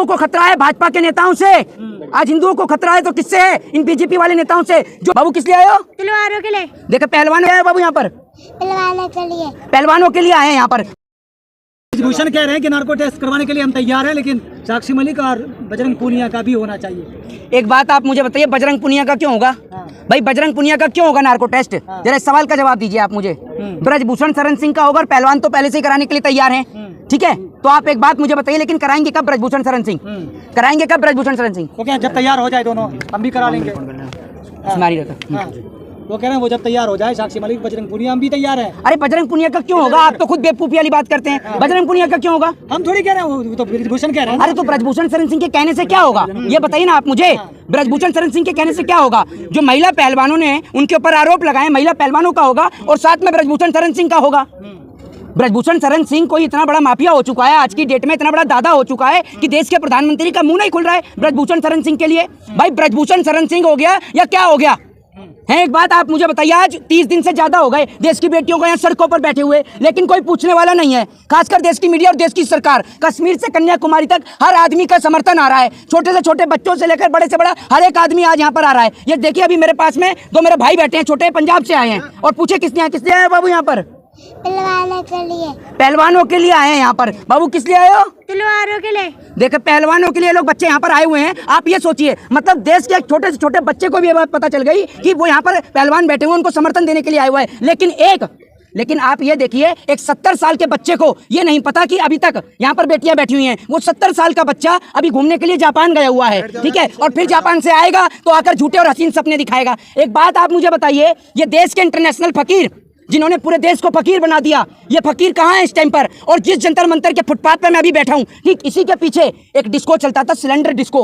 हिंदुओं को खतरा है भाजपा के नेताओं से। आज हिंदुओं को खतरा है तो किससे है? इन बीजेपी वाले नेताओं से। जो बाबू किस लिए आए हो? तलवारों के लिए। देखो पहलवान आए बाबू यहाँ पर, पहलवानों के लिए। पहलवानों के लिए आए हैं यहाँ पर। भूषण कह रहे हैं कि नार्को टेस्ट करवाने के लिए हम तैयार हैं, लेकिन साक्षी मलिक और बजरंग पूनिया का भी होना चाहिए। एक बात आप मुझे बताइए, बजरंग पुनिया का क्यों होगा? भाई बजरंग पुनिया का क्यों होगा नार्को टेस्ट? जरा इस सवाल का जवाब दीजिए आप मुझे। ब्रजभूषण शरण सिंह का होगा और पहलवान तो पहले से ही कराने के लिए तैयार हैं, ठीक है? तो आप एक बात मुझे बताइए, लेकिन कराएंगे कब ब्रजभूषण शरण सिंह? कराएंगे कब ब्रजभूषण शरण सिंह? तो क्या जब तैयार हो जाए दोनों हम भी करा लेंगे। वो कह रहे हैं वो जब तैयार हो जाए साक्षी मलिक बजरंग पुनिया हम भी तैयार हैं। अरे बजरंग पुनिया का क्यों होगा? आप तो खुद बेवकूफी वाली बात करते हैं। बजरंग पुनिया का क्यों होगा? हम थोड़ी कह रहे हैं, वो तो ब्रजभूषण कह रहे हैं। अरे तो ब्रजभूषण शरण सिंह के कहने से क्या होगा ये बताइए ना आप मुझे। ब्रजभूषण शरण सिंह के कहने से क्या होगा? जो महिला पहलवानों ने उनके ऊपर आरोप लगाए, महिला पहलवानों का होगा और साथ में ब्रजभूषण शरण सिंह का होगा। ब्रजभूषण शरण सिंह कोई इतना बड़ा माफिया हो चुका है, आज की डेट में इतना बड़ा दादा हो चुका है कि देश के प्रधानमंत्री का मुंह नहीं खुल रहा है ब्रजभूषण शरण सिंह के लिए। भाई ब्रजभूषण शरण सिंह हो गया या क्या हो गया है? एक बात आप मुझे बताइए, आज 30 दिन से ज्यादा हो गए देश की बेटियों को यहाँ सड़कों पर बैठे हुए, लेकिन कोई पूछने वाला नहीं है। खासकर देश की मीडिया और देश की सरकार, कश्मीर से कन्याकुमारी तक हर आदमी का समर्थन आ रहा है। छोटे से छोटे बच्चों से लेकर बड़े से बड़ा हर एक आदमी आज यहाँ पर आ रहा है। ये देखिए अभी मेरे पास में दो मेरे भाई बैठे हैं, छोटे पंजाब से आए हैं, और पूछे किसने आए बाबू यहाँ पर? पहलवानों के लिए। पहलवानों के लिए आए हैं यहाँ पर। बाबू किस लिए आए हो? तलवारों के लिए। देखो पहलवानों के लिए लोग बच्चे यहाँ पर आए हुए हैं। आप ये सोचिए, मतलब देश के एक छोटे से छोटे बच्चे को भी ये बात पता चल गई कि वो यहाँ पर पहलवान बैठे हुए, उनको समर्थन देने के लिए आए हुए हैं। लेकिन आप ये देखिए, एक 70 साल के बच्चे को ये नहीं पता कि अभी तक यहाँ पर बेटियां बैठी हुई हैं। वो 70 साल का बच्चा अभी घूमने के लिए जापान गया हुआ है, ठीक है? और फिर जापान से आएगा तो आकर झूठे और हसीन सपने दिखाएगा। एक बात आप मुझे बताइए, ये देश के इंटरनेशनल फकीर जिन्होंने पूरे देश को फकीर बना दिया, ये फकीर कहाँ है इस टाइम पर? और जिस जंतर मंतर के फुटपाथ पे मैं अभी बैठा हूँ, ठीक इसी के पीछे एक डिस्को चलता था, सिलेंडर डिस्को।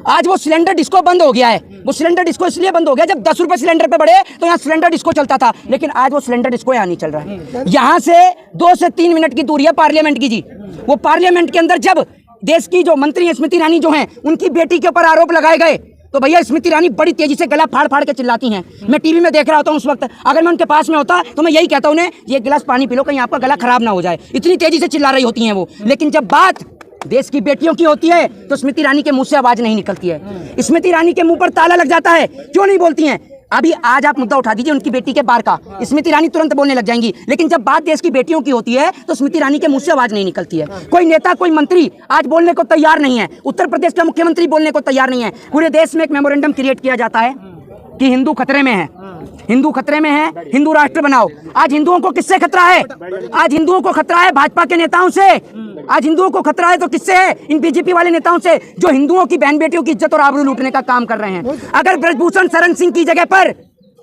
आज वो सिलेंडर डिस्को बंद हो गया है। वो सिलेंडर डिस्को इसलिए बंद हो गया, जब 10 रुपए सिलेंडर पे बढ़े तो यहाँ सिलेंडर डिस्को चलता था, लेकिन आज वो सिलेंडर डिस्को यहाँ नहीं चल रहा है। यहाँ से 2 से 3 मिनट की दूरी है पार्लियामेंट की जी। वो पार्लियामेंट के अंदर जब देश की जो मंत्री स्मृति ईरानी जो है, उनकी बेटी के ऊपर आरोप लगाए गए, तो भैया स्मृति ईरानी बड़ी तेजी से गला फाड़ फाड़ के चिल्लाती हैं। मैं टीवी में देख रहा होता हूँ उस वक्त, अगर मैं उनके पास में होता तो मैं यही कहता उन्हें, ये गिलास पानी पी लो, कहीं आपका गला खराब ना हो जाए। इतनी तेजी से चिल्ला रही होती हैं वो। लेकिन जब बात देश की बेटियों की होती है तो स्मृति ईरानी के मुंह से आवाज नहीं निकलती है। स्मृति ईरानी के मुंह पर ताला लग जाता है, क्यों नहीं बोलती हैं? अभी आज आप मुद्दा उठा दीजिए उनकी बेटी के बार का, स्मृति ईरानी तुरंत बोलने लग जाएंगी। लेकिन जब बात देश की बेटियों की होती है तो स्मृति ईरानी के मुंह से आवाज नहीं निकलती है। कोई नेता, कोई मंत्री आज बोलने को तैयार नहीं है। उत्तर प्रदेश का मुख्यमंत्री बोलने को तैयार नहीं है। पूरे देश में एक मेमोरेंडम क्रिएट किया जाता है कि हिंदू खतरे में है, हिंदू खतरे में है, हिंदू राष्ट्र बनाओ। आज हिंदुओं को किससे खतरा है? आज हिंदुओं को खतरा है भाजपा के नेताओं से। आज हिंदुओं को खतरा है तो किससे है? इन बीजेपी वाले नेताओं से, जो हिंदुओं की बहन बेटियों की इज्जत और आबरू लूटने का काम कर रहे हैं। अगर ब्रजभूषण शरण सिंह की जगह पर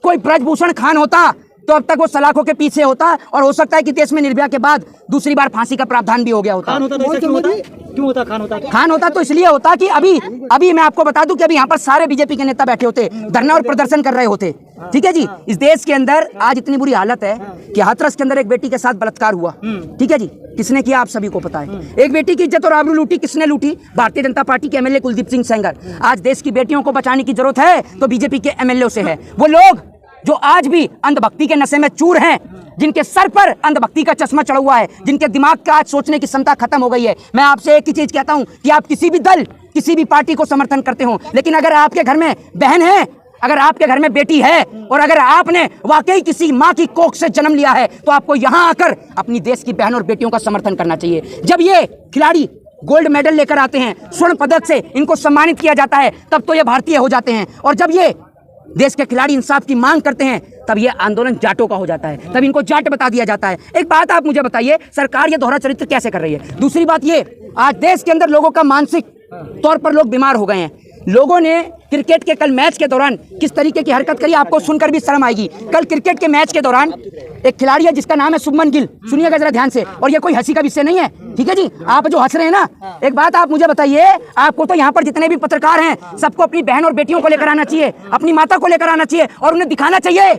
कोई ब्रजभूषण खान होता तो अब तक वो सलाखों के पीछे होता, और हो सकता है कि देश में निर्भया के बाद दूसरी बार फांसी का प्रावधान भी हो गया होता। खान होता तो ऐसा क्यों होता? क्यों होता खान होता? खान होता तो इसलिए होता कि अभी मैं आपको बता दूं कि अभी यहाँ पर सारे बीजेपी के नेता बैठे होते, धरना और प्रदर्शन कर रहे होते, ठीक है जी। इस देश के अंदर आज इतनी बुरी हालत है कि हाथरस के अंदर एक बेटी के साथ बलात्कार हुआ, ठीक है जी। किसने किया आप सभी को पता है। एक बेटी की इज्जत और आबरू लूटी, किसने लूटी? भारतीय जनता पार्टी के एमएलए कुलदीप सिंह सेंगर। आज देश की बेटियों को बचाने की जरूरत है तो बीजेपी के एमएलए से है। वो लोग जो आज भी अंधभक्ति के नशे में चूर हैं, जिनके सर पर अंधभक्ति का चश्मा चढ़ा हुआ है, जिनके दिमाग का आज सोचने की क्षमता खत्म हो गई है। मैं आपसे एक ही चीज कहता हूं कि आप किसी भी दल, किसी भी पार्टी को समर्थन करते हो, लेकिन अगर आपके घर में बहन है, अगर आपके घर में बेटी है, और अगर आपने वाकई किसी माँ की कोख से जन्म लिया है, तो आपको यहाँ आकर अपनी देश की बहन और बेटियों का समर्थन करना चाहिए। जब ये खिलाड़ी गोल्ड मेडल लेकर आते हैं, स्वर्ण पदक से इनको सम्मानित किया जाता है, तब तो ये भारतीय हो जाते हैं। और जब ये देश के खिलाड़ी इंसाफ की मांग करते हैं, तब ये आंदोलन जाटों का हो जाता है, तब इनको जाट बता दिया जाता है। एक बात आप मुझे बताइए, सरकार ये दोहरा चरित्र कैसे कर रही है? दूसरी बात ये, आज देश के अंदर लोगों का मानसिक तौर पर लोग बीमार हो गए हैं। लोगों ने क्रिकेट के कल मैच के दौरान किस तरीके की हरकत करी, आपको सुनकर भी शर्म आएगी। कल क्रिकेट के मैच के दौरान एक खिलाड़ी है जिसका नाम है शुभमन गिल, सुनिएगा जरा ध्यान से, और ये कोई हंसी का विषय नहीं है, ठीक है जी। आप जो हंस रहे हैं ना, एक बात आप मुझे बताइए, आपको तो यहाँ पर जितने भी पत्रकार हैं, सबको अपनी बहन और बेटियों को लेकर आना चाहिए, अपनी माता को लेकर आना चाहिए, और उन्हें दिखाना चाहिए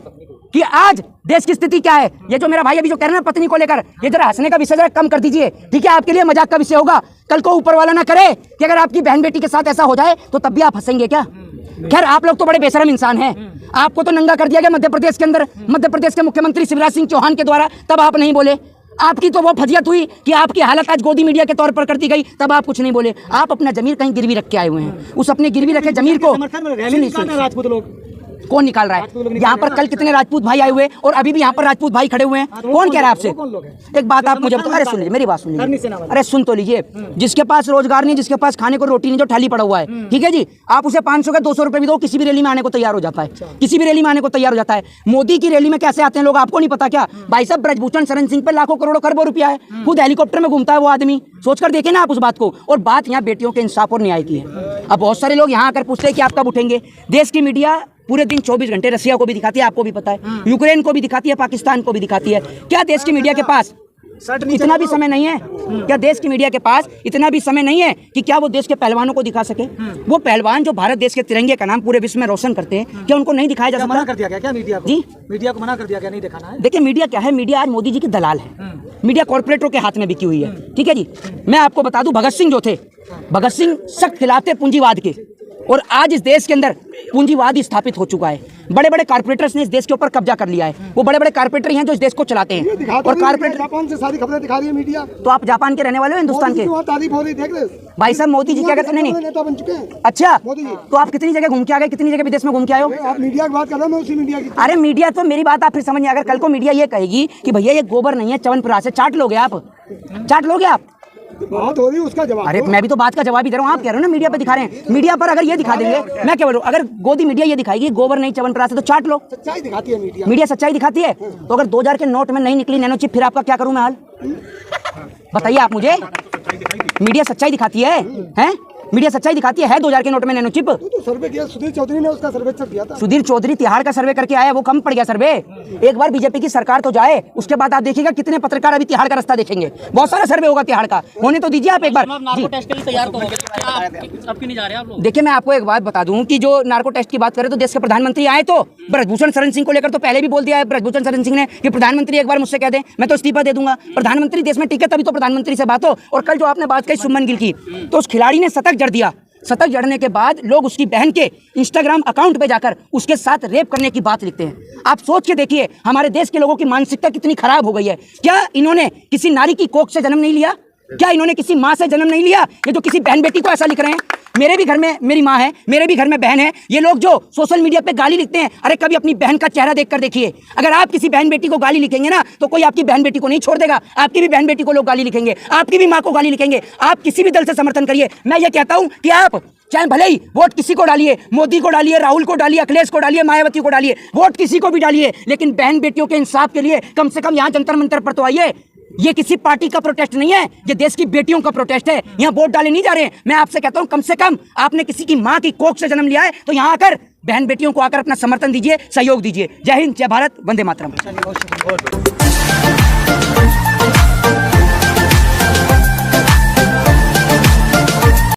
कि आज देश की स्थिति क्या है। ये जो मेरा भाई अभी जो कह रहे हैं ना पत्नी को लेकर, ये जरा हंसने का विषय जरा कम कर दीजिए, ठीक है? आपके लिए मजाक का विषय होगा, कल को ऊपर वाला ना करे कि अगर आपकी बहन बेटी के साथ ऐसा हो जाए तो तब भी आप हंसेंगे क्या? खैर, आप लोग तो बड़े बेशरम इंसान हैं। आपको तो नंगा कर दिया गया मध्य प्रदेश के अंदर, मध्य प्रदेश के मुख्यमंत्री शिवराज सिंह चौहान के द्वारा, तब आप नहीं बोले। आपकी तो वो फजियत हुई कि आपकी हालत आज गोदी मीडिया के तौर पर करती गई, तब आप कुछ नहीं बोले। आप अपना जमीर कहीं गिरवी रख के आए हुए हैं, उस अपने गिरवी रखे जमीर को समर्थन में रैली निकाल रहे हैं राजपूत लोग। कौन निकाल रहा है? यहाँ पर कल कितने राजपूत भाई आए हुए और अभी भी यहाँ पर राजपूत भाई खड़े हुए हैं। कौन कह रहा है आपसे? एक बात आप मुझे बताओ। अरे सुन लीजिए, मेरी बात सुन लीजिए, अरे सुन तो लीजिए। जिसके पास रोजगार नहीं, जिसके पास खाने को रोटी नहीं, जो थाली पड़ा हुआ है, ठीक है जी, आप उसे 500 का 200 रुपए भी दो, किसी भी रैली में आने को तैयार हो जाता है, किसी भी रैली में आने को तैयार हो जाता है। मोदी की रैली में कैसे आते हैं लोग, आपको नहीं पता क्या? भाई साहब, ब्रजभूषण शरण सिंह पे लाखों करोड़ों खरबों रुपया है, खुद हेलीकॉप्टर में घूमता है वो आदमी, सोचकर देखे ना आप उस बात को। और बात यहाँ बेटियों के इंसाफ और न्याय की है। अब बहुत सारे लोग यहाँ आकर पूछते हैं कि आप कब उठेंगे। देश की मीडिया पूरे दिन 24 घंटे रसिया को भी दिखाती है, आपको भी पता है, यूक्रेन को भी दिखाती है, पाकिस्तान को भी दिखाती है। क्या देश की मीडिया के पास इतना भी समय नहीं है? क्या देश की मीडिया के पास इतना भी समय नहीं है कि क्या वो देश के पहलवानों को दिखा सके? वो पहलवान जो भारत देश के तिरंगे का नाम पूरे विश्व में रोशन करते हैं, क्या उनको नहीं दिखाया जा सकता? मना कर दिया क्या मीडिया को? जी, मीडिया को मना कर दिया क्या, नहीं दिखाना है? देखिए मीडिया क्या है, मीडिया आज मोदी जी की दलाल है। मीडिया कॉर्पोरेटरों के हाथ में बिकी हुई है, ठीक है जी। मैं आपको बता दूं, भगत सिंह जो थे, भगत सिंह सख्त खिलाफ थे पूंजीवाद के, और आज इस देश के अंदर पूंजीवाद स्थापित हो चुका है। बड़े बड़े कारपोरेटर्स ने इस देश के ऊपर कब्जा कर लिया है। वो बड़े बड़े कारपोरेटर हैं जो इस देश को चलाते हैं। और कारपोरेटर जापान से सारी खबरें दिखा रही है मीडिया। तो आप जापान के रहने वाले हो, हिंदुस्तान के? तारीफ हो रही, देख रहे भाई साहब, मोदी जी क्या कहते हैं? नहीं, नेता बन चुके हैं। अच्छा, मोदी जी। तो आप कितनी जगह घूम के आ गए, कितनी जगह विदेश में घूम के आए हो? आप मीडिया की बात कर रहे हो, मैं उसी मीडिया की। अरे मीडिया तो मेरी बात आप फिर समझिए। अगर कल को मीडिया ये कहेगी कि भैया ये गोबर नहीं है, च्यवनप्राश है, चाट लोगे आप? चाट लोगे आप? बात हो रही है, उसका जवाब। अरे मैं भी तो बात का जवाब ही दे रहा हूँ। आप कह रहे हो ना मीडिया पे दिखा रहे हैं। मीडिया पर अगर ये दिखा देंगे, मैं क्या बोलूँ, अगर गोदी मीडिया ये दिखाएगी गोबर नहीं च्यवनप्राश है, तो चाट लो। सच्चाई दिखाती है मीडिया। मीडिया सच्चाई दिखाती है। तो अगर 2000 के नोट में नहीं निकली नैनो चिप, फिर आपका क्या करूं मैं हाल? बताइए आप मुझे। मीडिया सच्चाई दिखाती है, हैं? मीडिया सच्चाई दिखाती है 2000 के नोट में नैनो चिप। तो सर्वे किया सुधीर चौधरी ने, उसका सर्वे किया था। सुधीर चौधरी तिहाड़ का सर्वे करके आया, वो कम पड़ गया सर्वे। एक बार बीजेपी की सरकार तो जाए, उसके बाद आप देखिएगा कितने पत्रकार अभी तिहाड़ का रास्ता देखेंगे। बहुत सारा सर्वे होगा तिहाड़ का, होने तो दीजिए आप एक बार। देखिए मैं आपको एक बात बता दूं कि जो नार्को टेस्ट की बात करें तो देश के प्रधानमंत्री आए तो ब्रजभूषण शरण सिंह को लेकर तो पहले भी बोल दिया है ब्रजभूषण शरण सिंह ने कि प्रधानमंत्री एक बार मुझसे कह दें, मैं तो इस्तीफा दे दूंगा। प्रधानमंत्री देश में टिके तभी तो प्रधानमंत्री से बात हो। और कल जो आपने बात कही शुभमन गिल की, तो उस खिलाड़ी ने शतक जड़ दिया। शतक जड़ने के बाद लोग उसकी बहन के इंस्टाग्राम अकाउंट पे जाकर उसके साथ रेप करने की बात लिखते हैं। आप सोच के देखिए हमारे देश के लोगों की मानसिकता कितनी खराब हो गई है। क्या इन्होंने किसी नारी की कोख से जन्म नहीं लिया? क्या इन्होंने किसी माँ से जन्म नहीं लिया? ये जो किसी बहन बेटी को ऐसा लिख रहे हैं। मेरे भी घर में मेरी माँ है, मेरे भी घर में बहन है। ये लोग जो सोशल मीडिया पे गाली लिखते हैं, अरे कभी अपनी बहन का चेहरा देखकर देखिए। अगर आप किसी बहन बेटी को गाली लिखेंगे ना, तो कोई आपकी बहन बेटी को नहीं छोड़ देगा। आपकी भी बहन बेटी को लोग गाली लिखेंगे, आपकी भी माँ को गाली लिखेंगे। आप किसी भी दल से समर्थन करिए। मैं ये कहता हूँ कि आप चाहे भले ही वोट किसी को डालिए, मोदी को डालिए, राहुल को डालिए, अखिलेश को डालिए, मायावती को डालिए, वोट किसी को भी डालिए, लेकिन बहन बेटियों के इंसाफ के लिए कम से कम यहाँ जंतर मंतर पर तो आइए। ये किसी पार्टी का प्रोटेस्ट नहीं है, ये देश की बेटियों का प्रोटेस्ट है। यहाँ वोट डाले नहीं जा रहे हैं। मैं आपसे कहता हूँ कम से कम आपने किसी की माँ की कोख से जन्म लिया है तो यहाँ आकर बहन बेटियों को आकर अपना समर्थन दीजिए, सहयोग दीजिए। जय हिंद, जय भारत, वंदे मातरम।